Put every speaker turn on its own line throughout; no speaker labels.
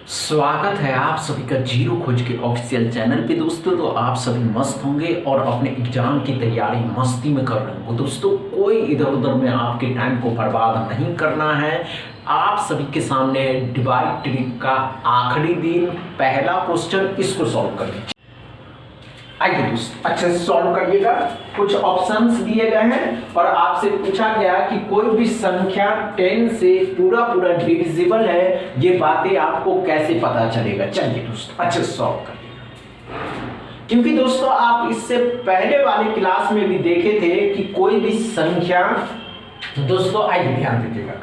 स्वागत है आप सभी का जीरो खोज के ऑफिशियल चैनल पे दोस्तों। तो आप सभी मस्त होंगे और अपने एग्जाम की तैयारी मस्ती में कर रहे होंगे दोस्तों। कोई इधर उधर में आपके टाइम को बर्बाद नहीं करना है। आप सभी के सामने डिवाइड ट्रिक का आखिरी दिन पहला क्वेश्चन, इसको सॉल्व करिए। आइए दोस्तों अच्छे से सॉल्व करिएगा। कुछ ऑप्शंस दिए गए हैं और आपसे पूछा गया कि कोई भी संख्या 10 से पूरा डिविजिबल है, ये बातें आपको कैसे पता चलेगा। चलिए दोस्तों अच्छे से सॉल्व करिएगा, क्योंकि दोस्तों आप इससे पहले वाले क्लास में भी देखे थे कि कोई भी संख्या, दोस्तों आइए ध्यान दीजिएगा,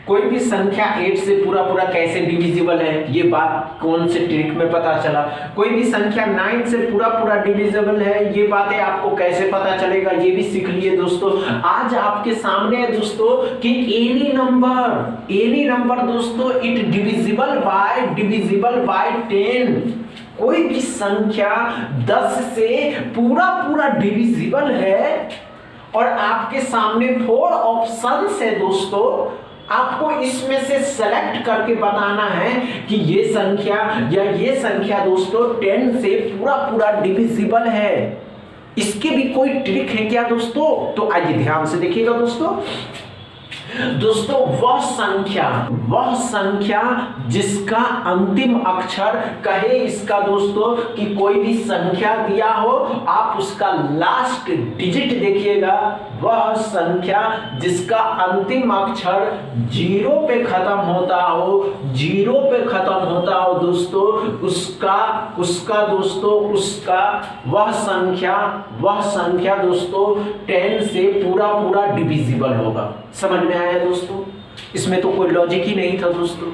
कोई भी संख्या 8 से पूरा कैसे डिविजिबल है, ये बात कौन से ट्रिक में पता चला। कोई भी संख्या 9 से पूरा डिविजिबल है, ये बातें आपको कैसे पता चलेगा, ये भी सीख लिए दोस्तों। आज आपके सामने है दोस्तों कि एनी नंबर दोस्तों इट डिविजिबल बाय 10। कोई भी संख्या 10 से पूरा डिविजिबल है और आपके सामने 4 ऑप्शंस है दोस्तों। आपको इसमें से सेलेक्ट करके बताना है कि ये संख्या या ये संख्या दोस्तों 10 से पूरा डिविजिबल है। इसके भी कोई ट्रिक है क्या दोस्तों? तो आइए ध्यान से देखिएगा दोस्तों वह संख्या जिसका अंतिम अक्षर कहे इसका दोस्तों कि कोई भी संख्या दिया हो, आप उसका लास्ट डिजिट देखिएगा। वह संख्या जिसका अंतिम अक्षर 0 पे खत्म होता हो दोस्तों, उसका वह संख्या दोस्तों 10 से पूरा डिविजिबल होगा। समझ में आया दोस्तों? इसमें तो कोई लॉजिक ही नहीं था दोस्तों।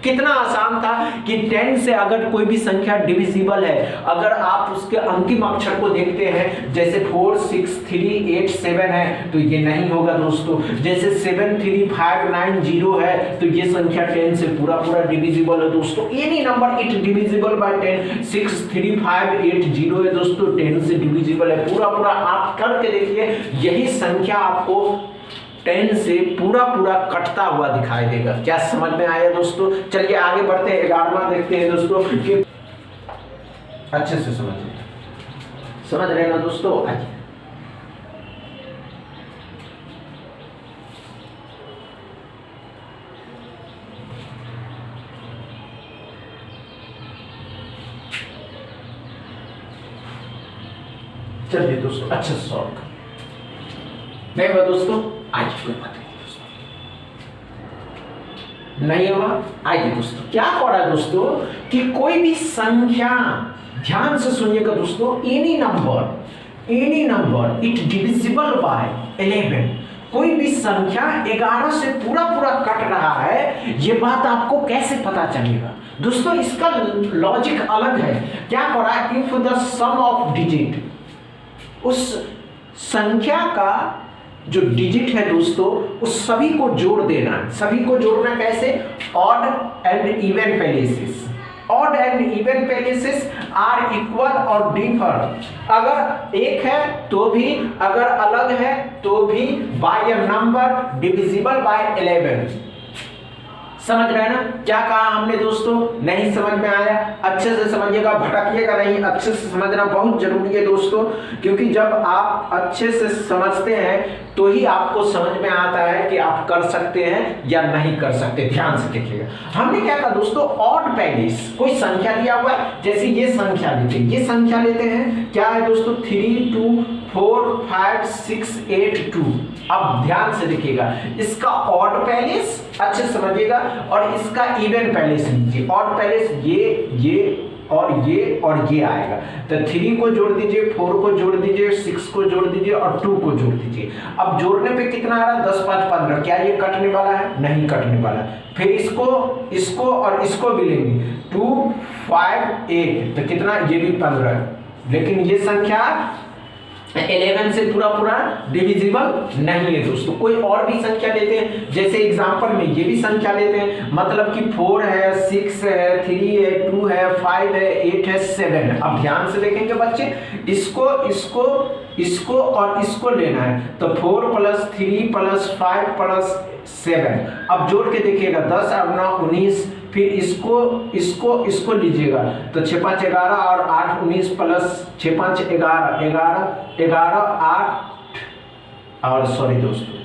कितना आसान था कि 10 से अगर कोई भी संख्या डिविजिबल है, अगर आप उसके अंतिम अक्षर को देखते हैं, जैसे 4 6 3 8 7 है तो ये नहीं होगा दोस्तों। जैसे 7 3 5 9 0 है तो ये संख्या 10 से पूरा डिविजिबल है दोस्तों। Any number it divisible by 10। 6 3 5 8 0 है दोस्तों, 10 से डिविजिबल है पूरा। आप करके देखिए, यही संख्या आपको 10 से पूरा कटता हुआ दिखाई देगा। क्या समझ में आया दोस्तों? चलिए आगे बढ़ते हैं, 11वां देखते हैं दोस्तों कि अच्छे से समझ रहे ना दोस्तों? आइए चलिए दोस्तों अच्छे से सॉल्व कर नहीं हुआ दोस्तों। आज कोई बात नहीं दोस्तों, नहीं हुआ। आइए दोस्तों क्या हो रहा है दोस्तों कि कोई भी संख्या, ध्यान से सुनिएगा दोस्तों, any number it divisible by 11। कोई भी संख्या 11 से पूरा कट रहा है, ये बात आपको कैसे पता चलेगा दोस्तों? इसका लॉजिक अलग है। क्या हो रहा है, if the sum of digit, उस संख्या का जो डिजिट है दोस्तों उस सभी को जोड़ देना है। सभी को जोड़ना कैसे? Odd and even parenthesis are equal और डिफर। अगर एक है तो भी, अगर अलग है तो भी, by a number divisible by 11। समझ रहे हैं ना क्या कहा हमने दोस्तों? नहीं समझ में आया? अच्छे से समझिएगा, भटकिएगा नहीं। अच्छे से समझना बहुत जरूरी है दोस्तों, क्योंकि जब आप अच्छे से समझते हैं तो ही आपको समझ में आता है कि आप कर सकते हैं या नहीं कर सकते। ध्यान से देखिएगा, हमने क्या कहा दोस्तों, ऑड पैरेंथेसिस। कोई संख्या दिया हुआ है, जैसे ये संख्या लेते हैं, क्या है दोस्तों 3 2 4 5 6 8 2। अब ध्यान से देखिएगा, इसका ऑड पैरेंथेसिस अच्छे से समझिएगा और इसका इवन पैरेंथेसिस लीजिए। ऑड पैरेंथेसिस ये और ये आएगा, तो 3 को जोड़ दीजिए, 4 को जोड़ दीजिए, 6 को जोड़ दीजिए और 2 को जोड़ दीजिए। अब जोड़ने पे कितना आ रहा है? 10 5 15। क्या ये कटने वाला है? नहीं कटने वाला। फिर इसको और इसको भी लेंगे, 2 5 8, तो कितना? ये भी 15। लेकिन ये संख्या 11 से पूरा डिविजिबल नहीं है दोस्तों। कोई और भी संख्या लेते हैं, जैसे एग्जांपल में ये भी संख्या लेते हैं, मतलब कि 4 है, 6 है, 3 है, 2 है, 5 है, 8 है, 7 है। अब ध्यान से देखेंगे बच्चे, इसको और इसको लेना है, तो 4 + 3 + 5 + 7। अब जोड़ के देखिएगा, 10 और 9 19, फिर इसको इसको इसको लीजिएगा तो 6 5 11 और 8 19 प्लस 6 5 11 11 8 और सॉरी दोस्तों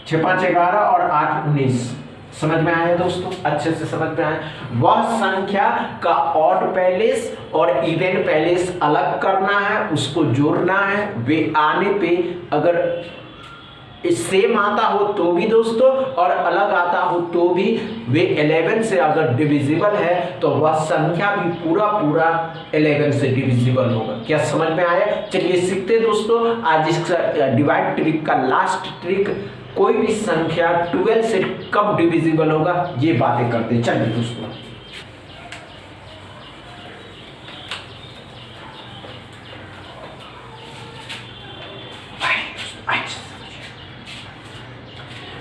6 5 11 और 8 19। समझ में आया दोस्तों, अच्छे से समझ में आया। वह संख्या का ऑड पैलेस और इवन पैलेस अलग करना है, उसको जोड़ना है। वे आने पे अगर सेम आता हो तो भी दोस्तों और अलग आता हो तो भी वे 11 से अगर डिविजिबल है तो वह संख्या भी पूरा 11 से डिविजिबल होगा। क्या समझ में आया? चलिए सीखते दोस्तों आज इसका डिवाइड ट्रिक का लास्ट ट्रिक। कोई भी संख्या 12 से कब डिविजिबल होगा ये बातें करते। चलिए दोस्तों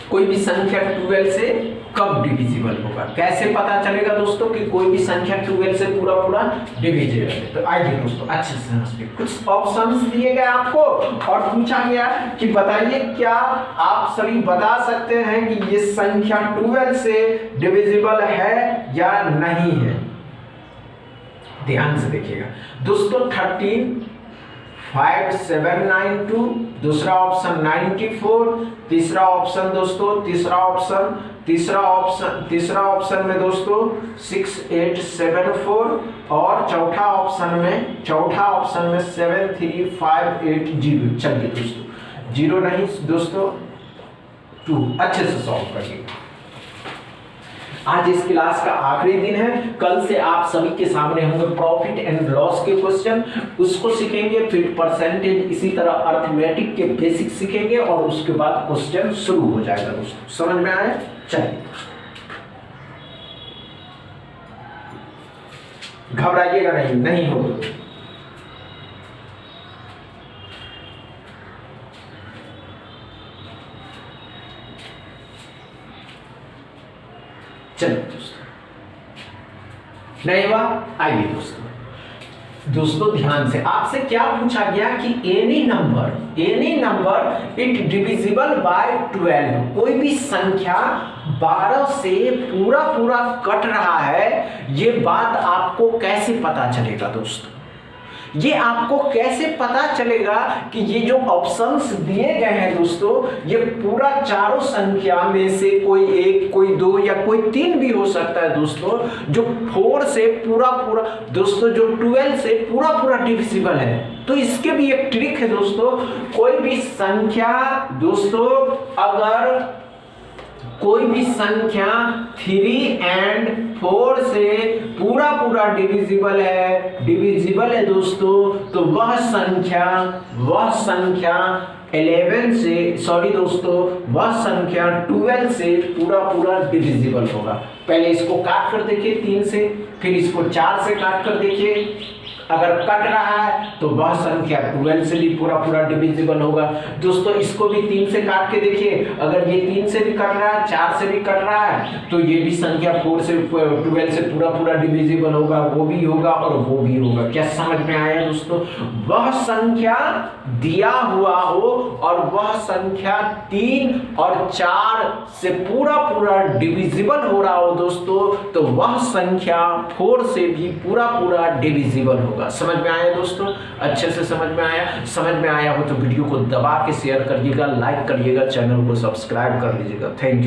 कोई भी संख्या 12 से कब डिविजिबल होगा, कैसे पता चलेगा दोस्तों कि कोई भी संख्या 12 से पूरा डिविजिबल है? तो आइए दोस्तों अच्छे से समझते। कुछ ऑप्शंस दिए गए आपको और पूछा गया कि बताइए क्या आप सभी बता सकते हैं कि ये संख्या 12 से डिविजिबल है या नहीं है? ध्यान से देखिएगा दोस्तों। 13 5 7 9 2, दूसरा ऑप्शन 94, तीसरा ऑप्शन दोस्तों तीसरा ऑप्शन में दोस्तों 6 8 7 4 और चौथा ऑप्शन में 7 3 5 8 0। चलिए दोस्तों 0 नहीं दोस्तों 2। अच्छे से सॉल्व करिए। आज इस क्लास का आखिरी दिन है। कल से आप सभी के सामने होंगे प्रॉफिट एंड लॉस के क्वेश्चन, उसको सीखेंगे। फिर परसेंटेज, इसी तरह अर्थमेटिक के बेसिक सीखेंगे और उसके बाद क्वेश्चन शुरू हो जाएगा दोस्तों। समझ में आया? चलिए घबराइएगा नहीं होगा। चलिए दोस्तों नहीं हुआ, आइए दोस्तों ध्यान से। आपसे क्या पूछा गया कि any number it divisible by 12। कोई भी संख्या 12 से पूरा कट रहा है, ये बात आपको कैसे पता चलेगा दोस्तों? ये आपको कैसे पता चलेगा कि ये जो ऑप्शंस दिए गए हैं दोस्तों, ये पूरा चारों संख्या में से कोई एक, कोई दो या कोई 3 भी हो सकता है दोस्तों, जो 4 से पूरा दोस्तों, जो 12 से पूरा डिविजिबल है। तो इसके भी एक ट्रिक है दोस्तों। कोई भी संख्या दोस्तों, अगर कोई भी संख्या 3 और 4 से पूरा डिविजिबल है दोस्तों, तो वह संख्या 11 से सॉरी दोस्तों वह संख्या 12 से पूरा डिविजिबल होगा। पहले इसको काट कर देखिए 3 से, फिर इसको 4 से काट कर देखिए। अगर कट रहा है तो वह संख्या 12 से भी पूरा डिविजिबल होगा दोस्तों। इसको भी 3 से काट के देखिए, अगर ये 3 से भी कट रहा है, 4 से भी कट रहा है, तो ये भी संख्या 4 से 12 से पूरा डिविजिबल होगा, वो भी होगा और वो भी होगा। क्या समझ में आया दोस्तों? वह संख्या दिया हुआ हो और वह संख्या 3 और 4 से पूरा डिविजिबल हो रहा हो दोस्तों, तो वह संख्या 4 से भी पूरा डिविजिबल होगा। समझ में आया दोस्तों? अच्छे से समझ में आया हो तो वीडियो को दबा के शेयर करिएगा, लाइक करिएगा, चैनल को सब्सक्राइब कर लीजिएगा। Thank you.